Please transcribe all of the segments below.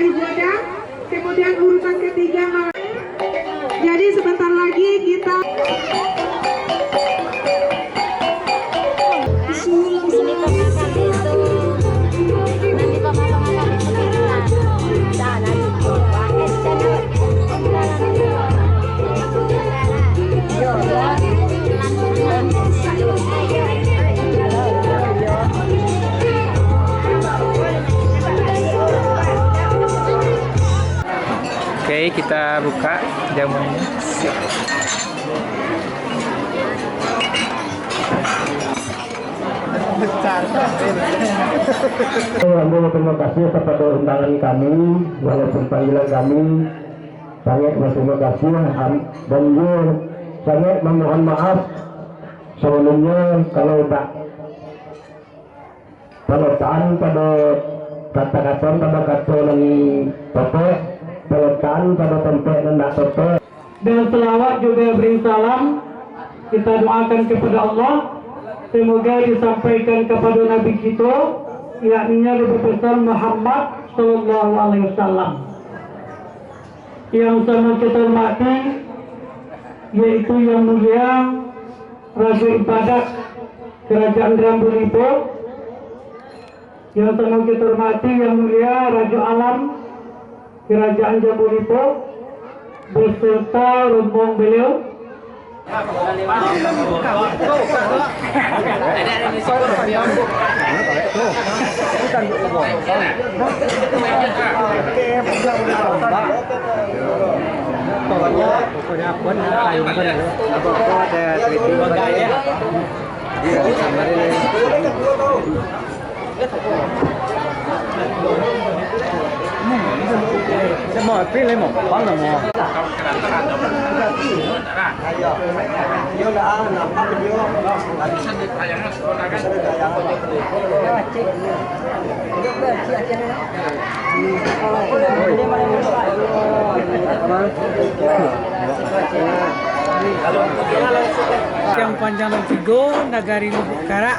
ibadah. Kemudian urutan ketiga, jadi sebentar lagi kita Oke, kita buka jamunya. Terima kasih kepada undangan kami, walaupun panggilan kami. Sangat berterima kasih dan sangat memohon maaf sebelumnya kalau tak peletaan pada kata-kata pada kata dan topik, peletaan pada tempat dan tak topik. Dan selawat juga beri salam kita doakan kepada Allah, semoga disampaikan kepada Nabi kita, yakni Nabi besar Muhammad Sallallahu Alaihi Wasallam. Yang sama kita hormati yaitu yang mulia Raja Ibadat Kerajaan Jambu Lipo, yang sama kita hormati yang mulia Raja Alam Kerajaan Jambu Lipo beserta rombongan beliau. Semua pilih mau, bangga mau. Kecamatan Panjangan Tigo, Nagari Lubuk Karak,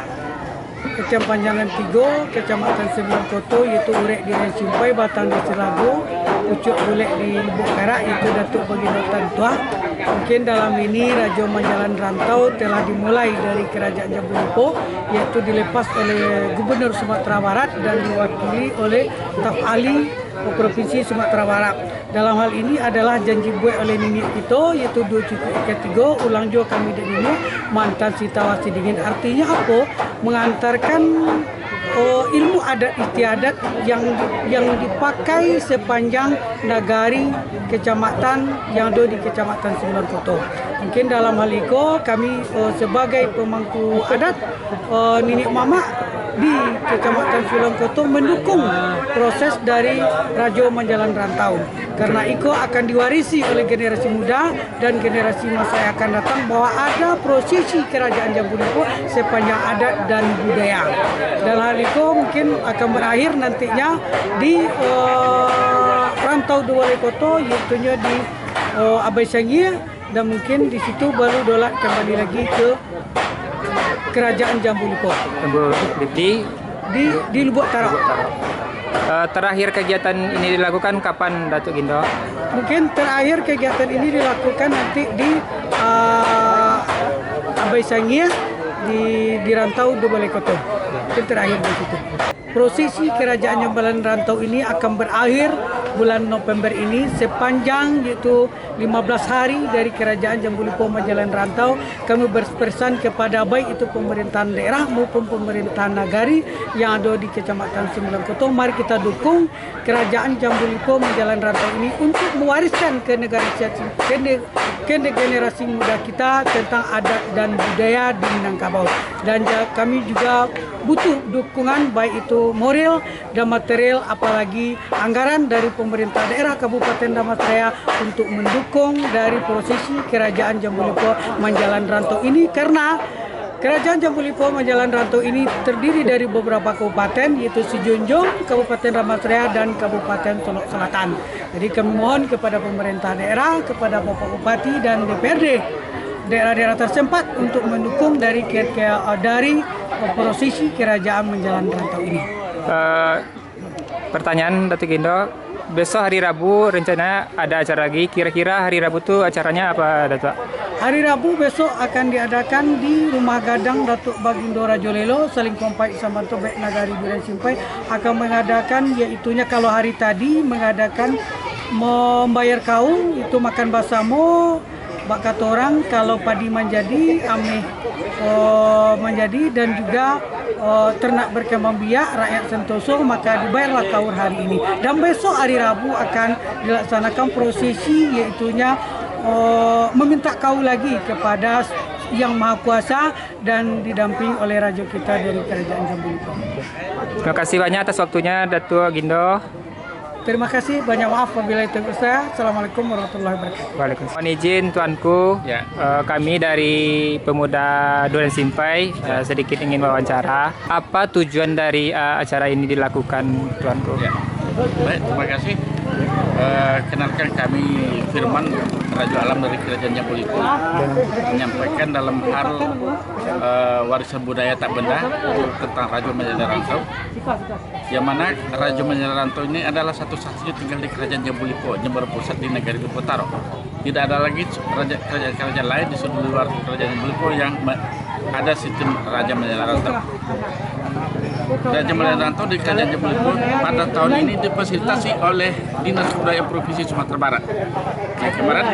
Kecamatan Panjangan Tigo, Kecamatan Sembilan Koto, yaitu Urek di Simpai, Batang di Selago, Pucuk Bulek di Lubuk Karak, itu Datuk Baginda Tan Tuah. Mungkin dalam ini Raja Menjalan Rantau telah dimulai dari Kerajaan Jambu Lipo, yaitu dilepas oleh Gubernur Sumatera Barat dan diwakili oleh Staf Ahli Provinsi Sumatera Barat. Dalam hal ini adalah janji buat oleh Nini kita, yaitu 2 cukup ketiga ulang jua kami dan ini mantan Sitawasi Dingin. Artinya apa? Mengantarkan ilmu adat istiadat yang dipakai sepanjang nagari kecamatan yang ada di Kecamatan Sembilan Koto. Mungkin dalam hal itu kami sebagai pemangku adat Nini Mama di Kecamatan Sembilan Koto mendukung proses dari Raja Menjalan Rantau. Karena itu akan diwarisi oleh generasi muda dan generasi masa yang akan datang bahwa ada prosesi Kerajaan Jambu Lipo sepanjang adat dan budaya. Dan hal itu mungkin akan berakhir nantinya di Rantau Dua Koto, yaitu di Abai Sangir, dan mungkin di situ baru dolat kembali lagi ke Kerajaan Jambu Lipo di Lubuk Tarak. Terakhir kegiatan ini dilakukan kapan, Datuk Gindo? Mungkin terakhir kegiatan ini dilakukan nanti di Abai Sangir di Rantau Dua Koto. Itu terakhir di situ. Prosesi Kerajaan Jambalan Rantau ini akan berakhir bulan November ini sepanjang yaitu 15 hari dari Kerajaan Jambu Lipo Menjalan Rantau. Kami berpesan kepada baik itu pemerintahan daerah maupun pemerintahan nagari yang ada di Kecamatan Sembilan Koto. Mari kita dukung Kerajaan Jambu Lipo Menjalan Rantau ini untuk mewariskan ke generasi muda kita tentang adat dan budaya di Minangkabau. Dan kami juga butuh dukungan baik itu moral dan material, apalagi anggaran dari pemerintah daerah Kabupaten Damastraya untuk mendukung dari prosesi Kerajaan Jambu Lipo Menjalan Rantau ini, karena Kerajaan Jambu Lipo Menjalan Rantau ini terdiri dari beberapa kabupaten, yaitu Sijunjung, Kabupaten Damastraya, dan Kabupaten Solok Selatan. Jadi kami mohon kepada pemerintah daerah, kepada Bapak Bupati dan DPRD daerah-daerah tersempat untuk mendukung dari prosesi Kerajaan Menjalan Rantau ini. Pertanyaan Datuk Gindo, besok hari Rabu rencananya ada acara lagi. Kira-kira hari Rabu tuh acaranya apa, Datuk? Hari Rabu besok akan diadakan di Rumah Gadang Datuk Bagindo Rajolelo, Saling Kompai Samanto Bek Nagari Duren Simpai akan mengadakan, yaitunya kalau hari tadi mengadakan membayar kaum, itu makan basamo, bak kata orang, kalau padi menjadi, ameh menjadi, dan juga ternak berkembang biak, rakyat sentoso, maka dibayarlah kaur hari ini. Dan besok hari Rabu akan dilaksanakan prosesi, yaitunya meminta kaul lagi kepada Yang Maha Kuasa dan didampingi oleh raja kita dari Kerajaan Jambu Liput. Terima kasih banyak atas waktunya, Datuk Gindo. Terima kasih, banyak maaf apabila itu saya. Assalamualaikum warahmatullahi wabarakatuh. Waalaikumsalam. Mohon izin tuanku, Ya. kami dari Pemuda Duren Simpai sedikit ingin wawancara. Apa tujuan dari acara ini dilakukan, tuanku? Ya. Baik, terima kasih. Kenalkan kami Firman, Raja Alam dari Kerajaan Jambu Liput, menyampaikan dalam hal warisan budaya tak benda tentang Raja Menjadi Rantau. Yang mana Raja Menjadi Rantau ini adalah satu-satunya tinggal di Kerajaan Jambu Liput yang berpusat di Negari Liputaro. Tidak ada lagi kerajaan-kerajaan lain di seluruh luar Kerajaan Jambu Liput yang ada sistem Raja Menjadi Rantau. Raja Menjadi Rantau di Kerajaan Jambu Liput pada tahun ini difasilitasi oleh Dinas Kebudayaan Provinsi Sumatera Barat. Yang kemarin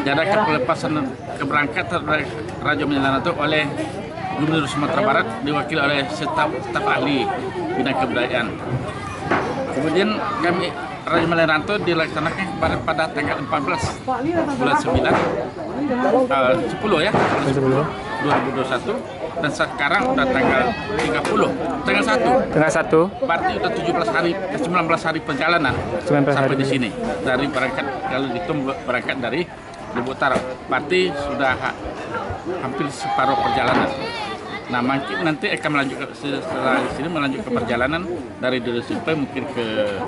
diadakan pelepasan keberangkatan Raja Menjadi Rantau oleh Gubernur Sumatera Barat diwakili oleh staf ahli bidang kebudayaan. Kemudian kami Raja Menjadi Rantau dilaksanakan pada tanggal 14 bulan 9 10 ya 2021, dan sekarang udah tanggal 30 tanggal 1 berarti udah 19 hari perjalanan 19 sampai hari. di sini dari berangkat, kalau dihitung berangkat dari Liputaro berarti sudah hampir separuh perjalanan. Nah, mungkin nanti akan melanjutkan setelah sini melanjut ke perjalanan dari Duren Simpai mungkin ke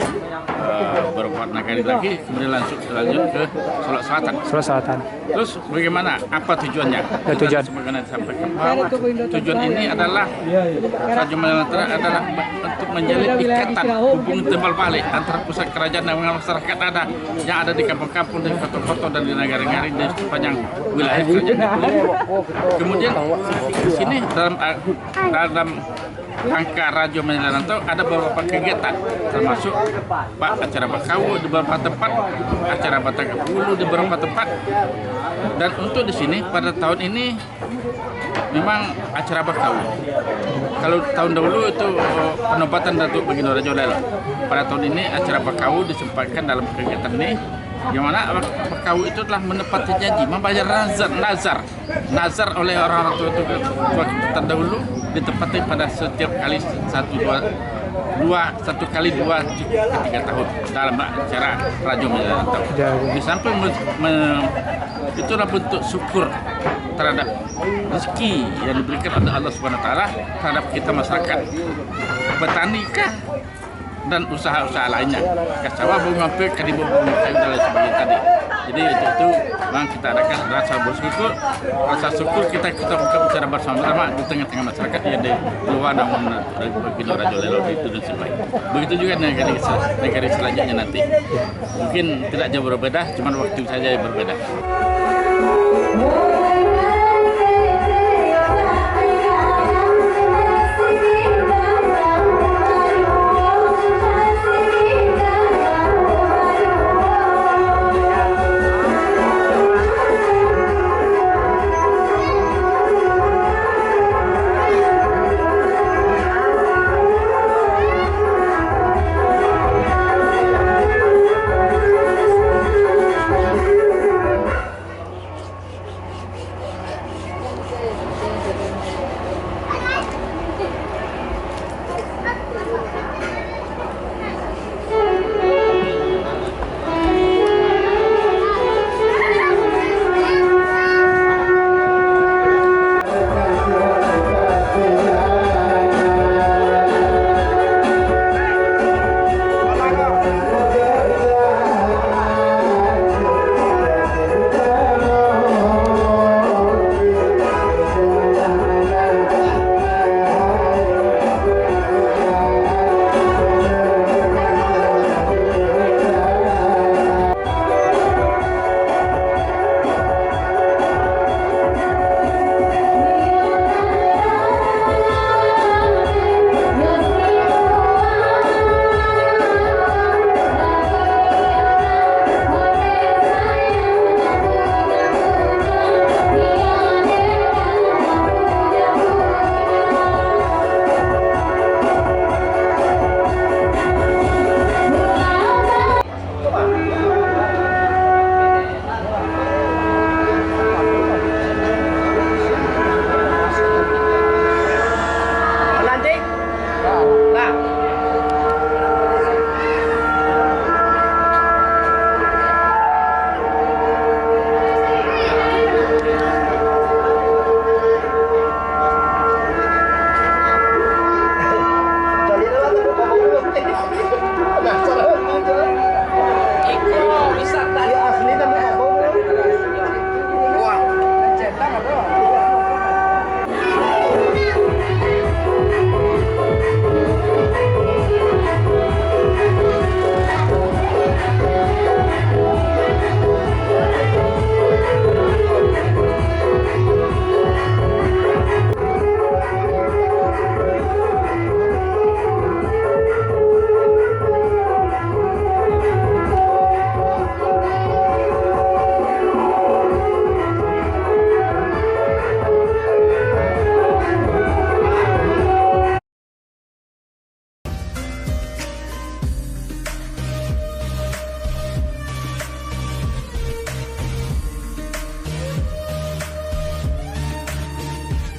beberapa nagari lagi, kemudian lanjut ke Solok Selatan. Sulawesi Selatan. Terus bagaimana? Apa tujuannya? Tujuan. Sebagaimana disampaikan bahwa tujuan ini adalah Raja Menjadi Rantau adalah untuk menjalin ikatan hubungan timbal balik antara pusat kerajaan dan masyarakat yang ada di kampung-kampung, di kota-kota dan di negara-negara di sepanjang wilayah kerajaan Jambu Liput. Kemudian di sini dalam rangka Raja Menjadi Rantau ada beberapa kegiatan, termasuk acara bakau di beberapa tempat, acara batang bulu di beberapa tempat. Dan untuk di sini pada tahun ini memang acara bakau. Kalau tahun dahulu itu penobatan Datuk Bagindo Rajolelo. Pada tahun ini acara bakau disempatkan dalam kegiatan ini, yang mana bakau itu telah menepati janji membayar nazar oleh orang-orang tua terdahulu, ditepati pada setiap kali 1 kali 2 3 tahun dalam acara Raja Menjadi Rantau. Di samping itulah bentuk syukur terhadap rezeki yang diberikan oleh Allah Subhanahu Wa Taala terhadap kita masyarakat petani kah dan usaha-usaha lainnya. Kasawa bunga pe kadibu bunga kayu dan lain sebagainya tadi. Jadi itu memang kita adakan rasa bersyukur, rasa syukur kita buka bicara bersama-sama di tengah-tengah masyarakat yang di luar namun dari Bagindo Rajolelo di Duren Simpai. Begitu juga negara selanjutnya nanti. Mungkin tidak jauh berbeda, cuma waktu saja yang berbeda.